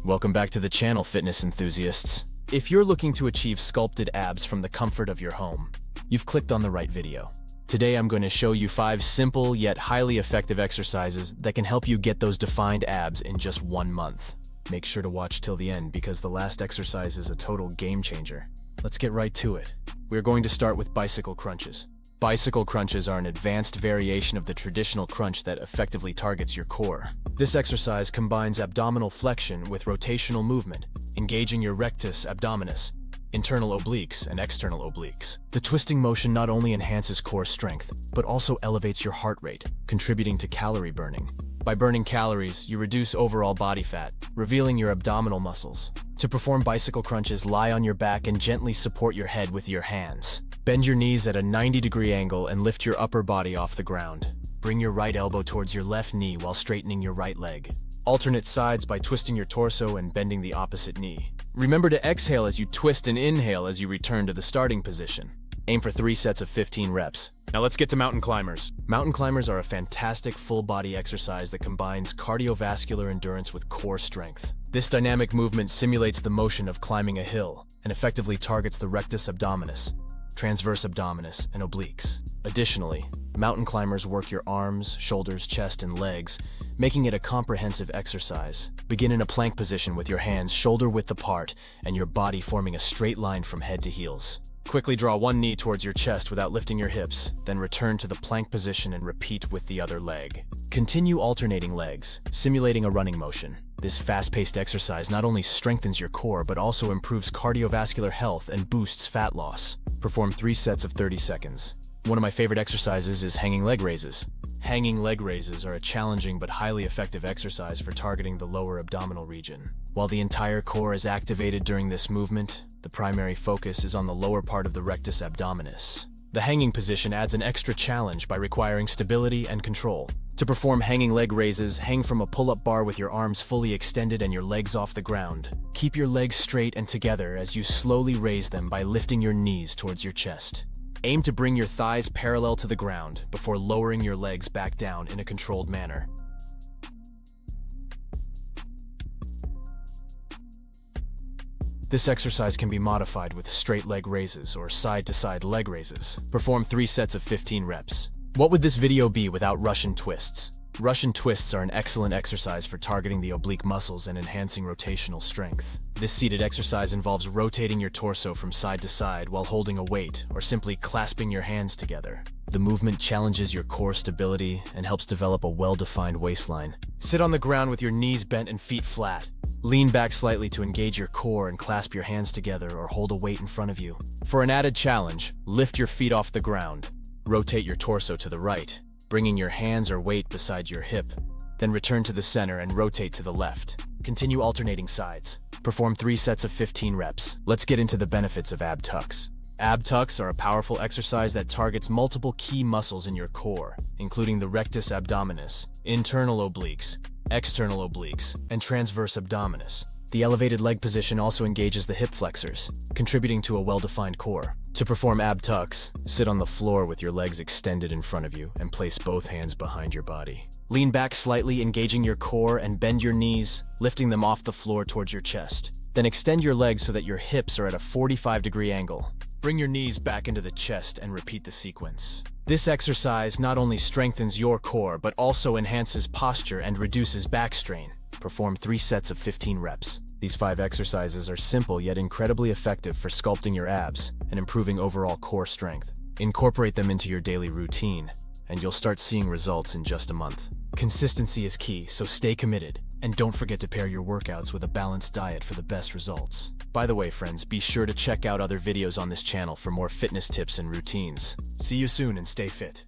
Welcome back to the channel, fitness enthusiasts. If you're looking to achieve sculpted abs from the comfort of your home, you've clicked on the right video. Today I'm going to show you 5 simple yet highly effective exercises that can help you get those defined abs in just 1 month. Make sure to watch till the end because the last exercise is a total game changer. Let's get right to it. We're going to start with bicycle crunches. Bicycle crunches are an advanced variation of the traditional crunch that effectively targets your core. This exercise combines abdominal flexion with rotational movement, engaging your rectus abdominis, internal obliques and external obliques. The twisting motion not only enhances core strength, but also elevates your heart rate, contributing to calorie burning. By burning calories, you reduce overall body fat, revealing your abdominal muscles. To perform bicycle crunches, lie on your back and gently support your head with your hands. Bend your knees at a 90-degree angle and lift your upper body off the ground. Bring your right elbow towards your left knee while straightening your right leg. Alternate sides by twisting your torso and bending the opposite knee. Remember to exhale as you twist and inhale as you return to the starting position. Aim for 3 sets of 15 reps. Now let's get to mountain climbers. Mountain climbers are a fantastic full-body exercise that combines cardiovascular endurance with core strength. This dynamic movement simulates the motion of climbing a hill and effectively targets the rectus abdominis, transverse abdominis, and obliques. Additionally, mountain climbers work your arms, shoulders, chest, and legs, making it a comprehensive exercise. Begin in a plank position with your hands shoulder-width apart and your body forming a straight line from head to heels. Quickly draw one knee towards your chest without lifting your hips, then return to the plank position and repeat with the other leg. Continue alternating legs, simulating a running motion. This fast-paced exercise not only strengthens your core but also improves cardiovascular health and boosts fat loss. Perform 3 sets of 30 seconds. One of my favorite exercises is hanging leg raises. Hanging leg raises are a challenging but highly effective exercise for targeting the lower abdominal region. While the entire core is activated during this movement, the primary focus is on the lower part of the rectus abdominis. The hanging position adds an extra challenge by requiring stability and control. To perform hanging leg raises, hang from a pull-up bar with your arms fully extended and your legs off the ground. Keep your legs straight and together as you slowly raise them by lifting your knees towards your chest. Aim to bring your thighs parallel to the ground before lowering your legs back down in a controlled manner. This exercise can be modified with straight leg raises or side-to-side leg raises. Perform 3 sets of 15 reps. What would this video be without Russian twists? Russian twists are an excellent exercise for targeting the oblique muscles and enhancing rotational strength. This seated exercise involves rotating your torso from side to side while holding a weight or simply clasping your hands together. The movement challenges your core stability and helps develop a well-defined waistline. Sit on the ground with your knees bent and feet flat. Lean back slightly to engage your core and clasp your hands together or hold a weight in front of you. For an added challenge, lift your feet off the ground. Rotate your torso to the right, bringing your hands or weight beside your hip. Then return to the center and rotate to the left. Continue alternating sides. Perform 3 sets of 15 reps. Let's get into the benefits of ab tucks. Ab tucks are a powerful exercise that targets multiple key muscles in your core, including the rectus abdominis, internal obliques, external obliques, and transverse abdominis. The elevated leg position also engages the hip flexors, contributing to a well-defined core. To perform ab tucks, sit on the floor with your legs extended in front of you and place both hands behind your body. Lean back slightly, engaging your core, and bend your knees, lifting them off the floor towards your chest. Then extend your legs so that your hips are at a 45-degree angle. Bring your knees back into the chest and repeat the sequence. This exercise not only strengthens your core but also enhances posture and reduces back strain. Perform 3 sets of 15 reps. These 5 exercises are simple yet incredibly effective for sculpting your abs and improving overall core strength. Incorporate them into your daily routine, and you'll start seeing results in just a month. Consistency is key, so stay committed. And don't forget to pair your workouts with a balanced diet for the best results. By the way, friends, be sure to check out other videos on this channel for more fitness tips and routines. See you soon and stay fit.